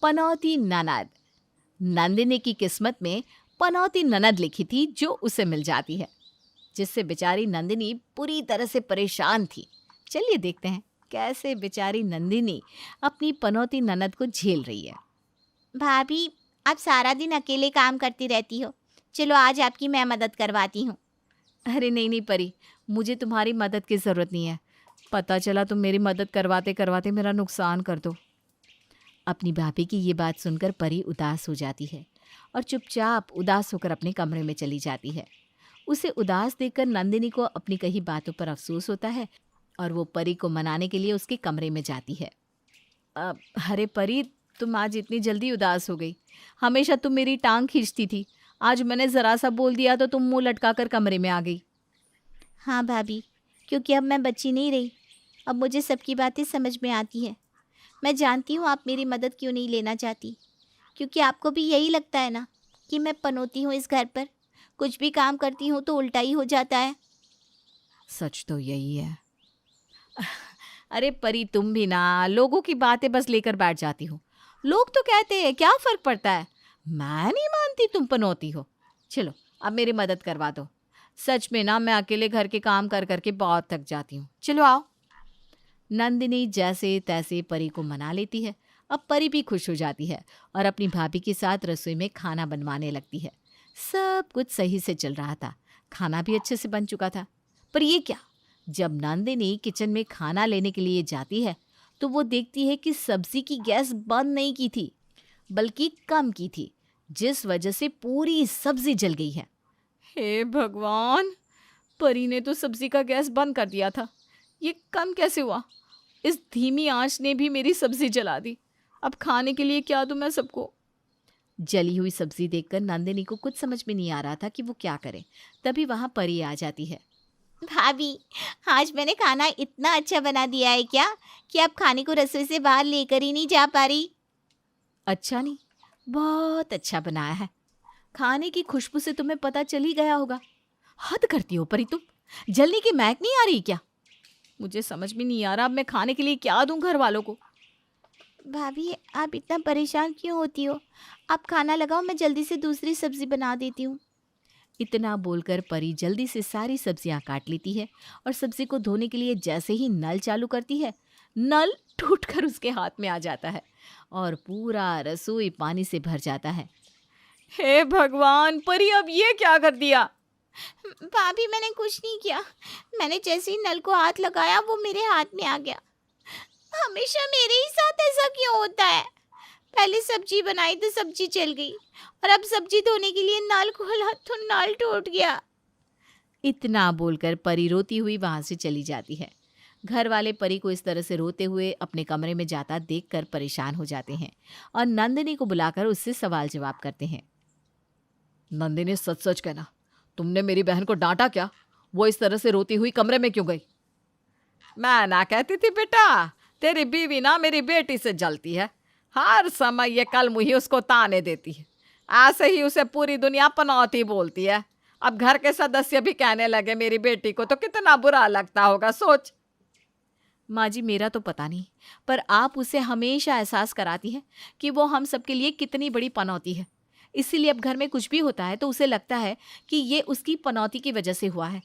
पनौती ननद। नंदिनी की किस्मत में पनौती ननद लिखी थी जो उसे मिल जाती है, जिससे बेचारी नंदिनी पूरी तरह से परेशान थी। चलिए देखते हैं कैसे बेचारी नंदिनी अपनी पनौती ननद को झेल रही है। भाभी, आप सारा दिन अकेले काम करती रहती हो, चलो आज आपकी मैं मदद करवाती हूँ। अरे नहीं नहीं परी, मुझे तुम्हारी मदद की ज़रूरत नहीं है। पता चला तुम मेरी मदद करवाते करवाते मेरा नुकसान कर दो। अपनी भाभी की ये बात सुनकर परी उदास हो जाती है और चुपचाप उदास होकर अपने कमरे में चली जाती है। उसे उदास देखकर नंदिनी को अपनी कही बातों पर अफसोस होता है और वो परी को मनाने के लिए उसके कमरे में जाती है। अरे परी, तुम आज इतनी जल्दी उदास हो गई? हमेशा तुम मेरी टांग खींचती थी, आज मैंने ज़रा सा बोल दिया तो तुम मुंह लटका कर कमरे में आ गई। हाँ भाभी, क्योंकि अब मैं बच्ची नहीं रही, अब मुझे सबकी बातें समझ में आती हैं। मैं जानती हूँ आप मेरी मदद क्यों नहीं लेना चाहती, क्योंकि आपको भी यही लगता है ना कि मैं पनौती हूँ इस घर पर, कुछ भी काम करती हूँ तो उल्टा ही हो जाता है। सच तो यही है। अरे परी, तुम भी ना लोगों की बातें बस लेकर बैठ जाती हो। लोग तो कहते हैं, क्या फ़र्क पड़ता है? मैं नहीं मानती तुम पनौती हो। चलो अब मेरी मदद करवा दो। सच में ना मैं अकेले घर के काम कर करके बहुत थक जाती हूँ। चलो आओ। नंदिनी जैसे तैसे परी को मना लेती है। अब परी भी खुश हो जाती है और अपनी भाभी के साथ रसोई में खाना बनवाने लगती है। सब कुछ सही से चल रहा था, खाना भी अच्छे से बन चुका था। पर ये क्या, जब नंदिनी किचन में खाना लेने के लिए जाती है तो वो देखती है कि सब्जी की गैस बंद नहीं की थी, बल्कि कम की थी, जिस वजह से पूरी सब्जी जल गई है। हे भगवान, परी ने तो सब्जी का गैस बंद कर दिया था, ये कम कैसे हुआ? इस धीमी आंच ने भी मेरी सब्जी जला दी। अब खाने के लिए क्या दूं मैं सबको? जली हुई सब्जी देखकर नंदिनी को कुछ समझ में नहीं आ रहा था कि वो क्या करे। तभी वहां परी आ जाती है। भाभी, आज मैंने खाना इतना अच्छा बना दिया है क्या कि आप खाने को रसोई से बाहर लेकर ही नहीं जा पा रही। अच्छा नहीं, बहुत अच्छा बनाया है। खाने की खुशबू से तुम्हें पता चल ही गया होगा। हद करती हो परी तुम, जलने की महक नहीं आ रही क्या? मुझे समझ में नहीं आ रहा अब मैं खाने के लिए क्या दूं घर वालों को। भाभी, आप इतना परेशान क्यों होती हो? आप खाना लगाओ, मैं जल्दी से दूसरी सब्जी बना देती हूँ। इतना बोलकर परी जल्दी से सारी सब्जियां काट लेती है और सब्जी को धोने के लिए जैसे ही नल चालू करती है, नल टूटकर उसके हाथ में आ जाता है और पूरा रसोई पानी से भर जाता है। हे भगवान, परी अब ये क्या कर दिया? भाभी, मैंने कुछ नहीं किया, मैंने जैसे ही नल को हाथ लगाया वो मेरे हाथ में आ गया। हमेशा मेरे ही साथ ऐसा क्यों होता है? पहले सब्जी बनाई तो सब्जी जल गई, और अब सब्जी धोने के लिए नल खोला तो नल टूट गया। इतना बोलकर परी रोती हुई वहां से चली जाती है। घर वाले परी को इस तरह से रोते हुए अपने कमरे में जाता देखकर परेशान हो जाते हैं और नंदिनी को बुलाकर उससे सवाल जवाब करते हैं। नंदिनी, सच सच कहना, तुमने मेरी बहन को डांटा क्या? वो इस तरह से रोती हुई कमरे में क्यों गई? मैं ना कहती थी बेटा, तेरी बीवी ना मेरी बेटी से जलती है, हर समय ये कल मुही उसको ताने देती है। ऐसे ही उसे पूरी दुनिया पनौती बोलती है। अब घर के सदस्य भी कहने लगे मेरी बेटी को, तो कितना बुरा लगता होगा, सोच। माँ जी, मेरा तो पता नहीं, पर आप उसे हमेशा एहसास कराती हैं कि वो हम सबके लिए कितनी बड़ी पनौती है। इसीलिए अब घर में कुछ भी होता है तो उसे लगता है कि ये उसकी पनौती की वजह से हुआ है।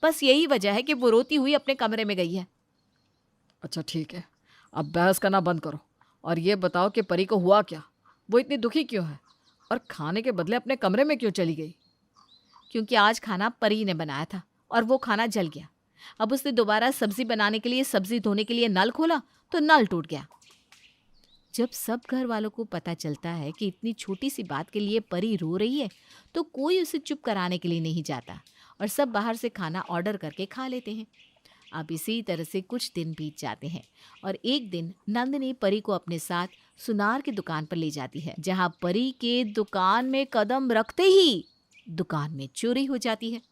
बस यही वजह है कि वो रोती हुई अपने कमरे में गई है। अच्छा ठीक है, अब बहस करना बंद करो और ये बताओ कि परी को हुआ क्या? वो इतनी दुखी क्यों है और खाने के बदले अपने कमरे में क्यों चली गई? क्योंकि आज खाना परी ने बनाया था और वो खाना जल गया। अब उसने दोबारा सब्जी बनाने के लिए सब्जी धोने के लिए नल खोला तो नल टूट गया। जब सब घर वालों को पता चलता है कि इतनी छोटी सी बात के लिए परी रो रही है तो कोई उसे चुप कराने के लिए नहीं जाता और सब बाहर से खाना ऑर्डर करके खा लेते हैं। अब इसी तरह से कुछ दिन बीत जाते हैं और एक दिन नंदिनी परी को अपने साथ सुनार की दुकान पर ले जाती है, जहां परी के दुकान में कदम रखते ही दुकान में चोरी हो जाती है।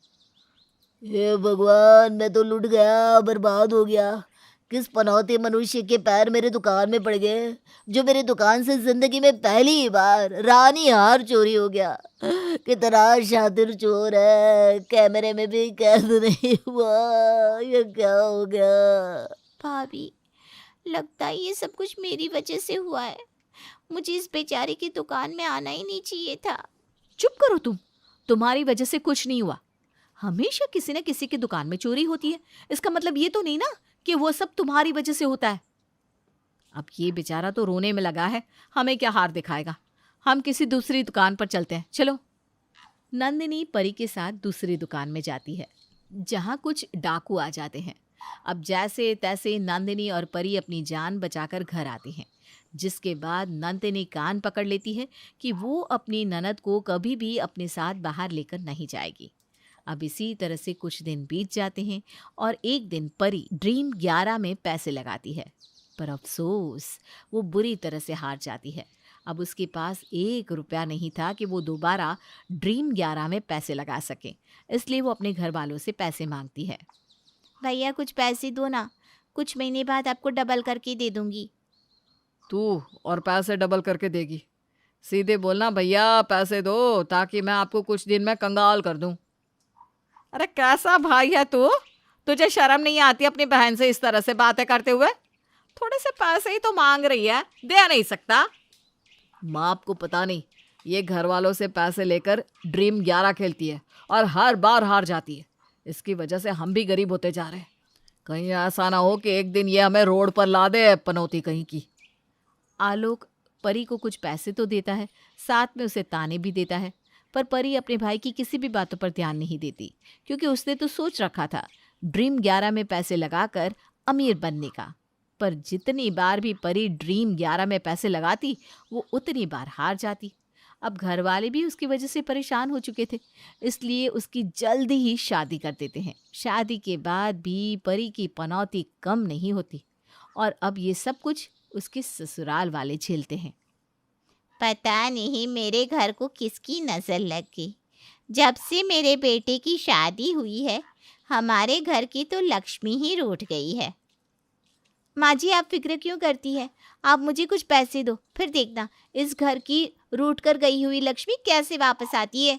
हे भगवान, मैं तो लुट गया, बर्बाद हो गया। किस पनौते मनुष्य के पैर मेरे दुकान में पड़ गए, जो मेरे दुकान से जिंदगी में पहली बार रानी हार चोरी हो गया। कितना शातिर चोर है, कैमरे में भी कैद नहीं हुआ। ये क्या हो गया? भाभी, लगता है ये सब कुछ मेरी वजह से हुआ है। मुझे इस बेचारे की दुकान में आना ही नहीं चाहिए था। चुप करो तुम। तुम्हारी वजह से कुछ नहीं हुआ। हमेशा किसी न किसी की दुकान में चोरी होती है। इसका मतलब ये तो नहीं ना कि वो सब तुम्हारी वजह से होता है। अब ये बेचारा तो रोने में लगा है, हमें क्या हार दिखाएगा। हम किसी दूसरी दुकान पर चलते हैं, चलो। नंदिनी परी के साथ दूसरी दुकान में जाती है, जहाँ कुछ डाकू आ जाते हैं। अब जैसे तैसे नंदिनी और परी अपनी जान बचाकर घर आती हैं, जिसके बाद नंदिनी कान पकड़ लेती है कि वो अपनी ननद को कभी भी अपने साथ बाहर लेकर नहीं जाएगी। अब इसी तरह से कुछ दिन बीत जाते हैं और एक दिन परी ड्रीम 11 में पैसे लगाती है, पर अफसोस वो बुरी तरह से हार जाती है। अब उसके पास 1 रुपया नहीं था कि वो दोबारा ड्रीम 11 में पैसे लगा सके, इसलिए वो अपने घर वालों से पैसे मांगती है। भैया कुछ पैसे दो ना, कुछ महीने बाद आपको डबल करके दे दूंगी। तू और पैसे डबल करके देगी? सीधे बोलना भैया पैसे दो, ताकि मैं आपको कुछ दिन में कंगाल कर दूं। अरे कैसा भाई है तू? तुझे शर्म नहीं आती अपनी बहन से इस तरह से बातें करते हुए? थोड़े से पैसे ही तो मांग रही है, दे नहीं सकता? माँ आपको पता नहीं, ये घर वालों से पैसे लेकर ड्रीम 11 खेलती है और हर बार हार जाती है। इसकी वजह से हम भी गरीब होते जा रहे हैं। कहीं ऐसा ना हो कि एक दिन ये हमें रोड पर ला दे, पनौती कहीं की। आलोक परी को कुछ पैसे तो देता है, साथ में उसे ताने भी देता है, पर परी अपने भाई की किसी भी बातों पर ध्यान नहीं देती, क्योंकि उसने तो सोच रखा था ड्रीम 11 में पैसे लगाकर अमीर बनने का। पर जितनी बार भी परी ड्रीम 11 में पैसे लगाती, वो उतनी बार हार जाती। अब घर वाले भी उसकी वजह से परेशान हो चुके थे, इसलिए उसकी जल्दी ही शादी कर देते हैं। शादी के बाद भी परी की पनौती कम नहीं होती, और अब ये सब कुछ उसके ससुराल वाले झेलते हैं। पता नहीं मेरे घर को किसकी नज़र लग गई। जब से मेरे बेटे की शादी हुई है, हमारे घर की तो लक्ष्मी ही रूठ गई है। माँ जी आप फिक्र क्यों करती है? आप मुझे कुछ पैसे दो, फिर देखना इस घर की रूठ कर गई हुई लक्ष्मी कैसे वापस आती है।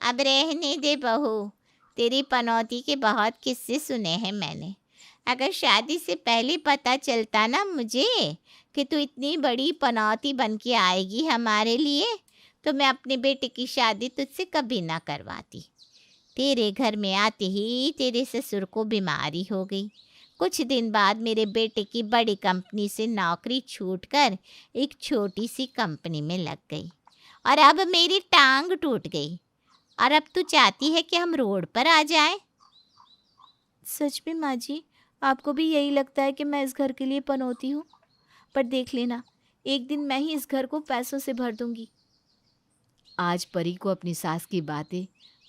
अब रहने दे बहू, तेरी पनौती के बहुत किस्से सुने हैं मैंने। अगर शादी से पहले पता चलता ना मुझे कि तू इतनी बड़ी पनौती बन के आएगी हमारे लिए, तो मैं अपने बेटे की शादी तुझसे कभी ना करवाती। तेरे घर में आते ही तेरे ससुर को बीमारी हो गई। कुछ दिन बाद मेरे बेटे की बड़ी कंपनी से नौकरी छूटकर एक छोटी सी कंपनी में लग गई, और अब मेरी टांग टूट गई, और अब तू चाहती है कि हम रोड पर आ जाएं? सच में माँ जी, आपको भी यही लगता है कि मैं इस घर के लिए पनौती हूँ? पर देख लेना, एक दिन मैं ही इस घर को पैसों से भर दूंगी। आज परी को अपनी सास की बातें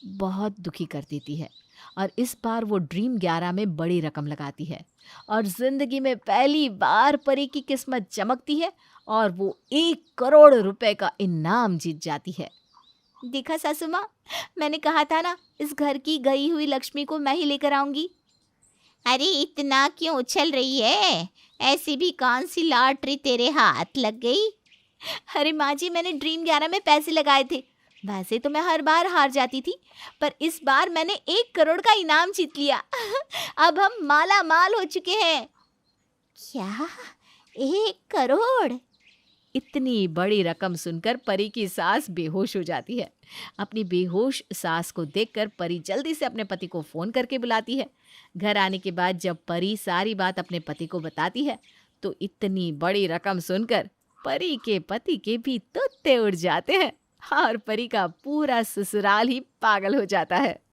बहुत दुखी कर देती है, और इस बार वो ड्रीम 11 में बड़ी रकम लगाती है, और जिंदगी में पहली बार परी की किस्मत चमकती है और वो 1 करोड़ रुपए का इनाम जीत जाती है। देखा सासू माँ, मैंने कहा था ना इस घर की गई हुई लक्ष्मी को मैं ही लेकर आऊंगी। अरे इतना क्यों उछल रही है? ऐसी भी कौन सी लॉटरी तेरे हाथ लग गई? अरे माँ जी, मैंने ड्रीम 11 में पैसे लगाए थे। वैसे तो मैं हर बार हार जाती थी, पर इस बार मैंने 1 करोड़ का इनाम जीत लिया। अब हम माला माल हो चुके हैं। क्या 1 करोड़? इतनी बड़ी रकम सुनकर परी की सास बेहोश हो जाती है। अपनी बेहोश सास को देखकर परी जल्दी से अपने पति को फोन करके बुलाती है। घर आने के बाद जब परी सारी बात अपने पति को बताती है, तो इतनी बड़ी रकम सुनकर परी के पति के भी तोते उड़ जाते हैं, और परी का पूरा ससुराल ही पागल हो जाता है।